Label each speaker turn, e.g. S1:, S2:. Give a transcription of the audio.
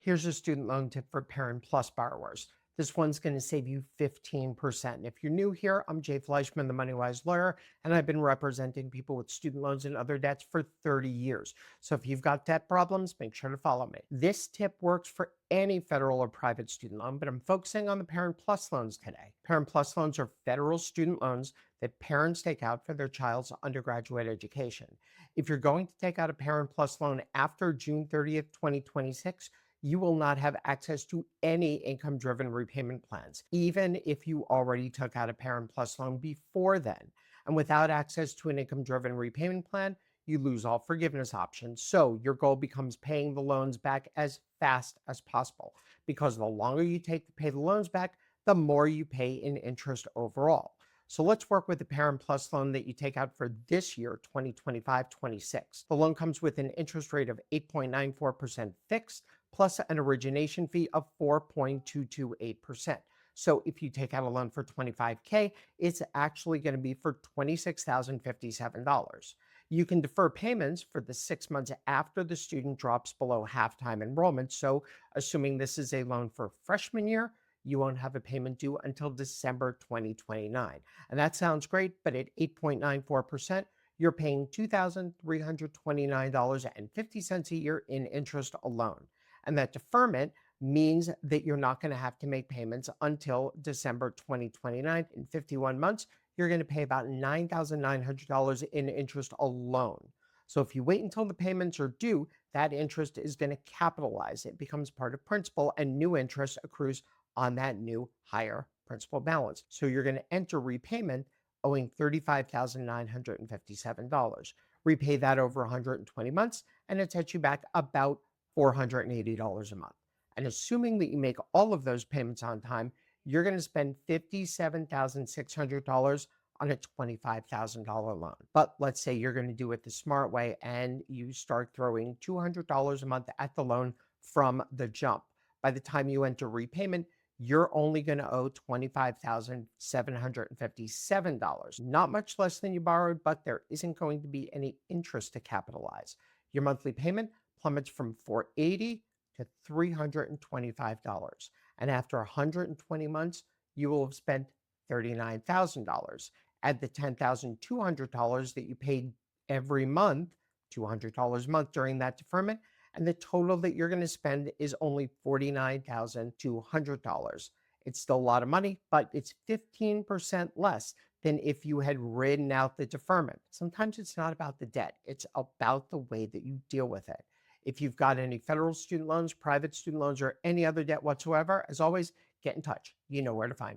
S1: Here's a student loan tip for Parent Plus borrowers. This one's going to save you 15%. If you're new here, I'm Jay Fleischman, the MoneyWise lawyer, and I've been representing people with student loans and other debts for 30 years. So if you've got debt problems, make sure to follow me. This tip works for any federal or private student loan, but I'm focusing on the Parent Plus loans today. Parent Plus loans are federal student loans that parents take out for their child's undergraduate education. If you're going to take out a Parent Plus loan after June 30th, 2026, you will not have access to any income driven repayment plans, even if you already took out a Parent Plus loan before then. And without access to an income driven repayment plan, you lose all forgiveness options. So your goal becomes paying the loans back as fast as possible, because the longer you take to pay the loans back, the more you pay in interest overall. So let's work with the Parent Plus loan that you take out for this year, 2025-26. The loan comes with an interest rate of 8.94% fixed, plus an origination fee of 4.228%. So if you take out a loan for 25K, it's actually going to be for $26,057. You can defer payments for the 6 months after the student drops below half-time enrollment. So assuming this is a loan for freshman year, you won't have a payment due until December 2029. And that sounds great, but at 8.94%, you're paying $2,329.50 a year in interest alone. And that deferment means that you're not going to have to make payments until December 2029. In 51 months, you're going to pay about $9,900 in interest alone. So if you wait until the payments are due, that interest is going to capitalize. It becomes part of principal, and new interest accrues on that new higher principal balance. So you're going to enter repayment owing $35,957. Repay that over 120 months, and it sets you back about $480 a month. And assuming that you make all of those payments on time, you're going to spend $57,600 on a $25,000 loan. But let's say you're going to do it the smart way and you start throwing $200 a month at the loan from the jump. By the time you enter repayment, you're only going to owe $25,757. Not much less than you borrowed, but there isn't going to be any interest to capitalize. Your monthly payment plummets from $480 to $325. And after 120 months, you will have spent $39,000. Add the $10,200 that you paid every month, $200 a month during that deferment, and the total that you're going to spend is only $49,200. It's still a lot of money, but it's 15% less than if you had ridden out the deferment. Sometimes it's not about the debt, it's about the way that you deal with it. If you've got any federal student loans, private student loans, or any other debt whatsoever, as always, get in touch. You know where to find me.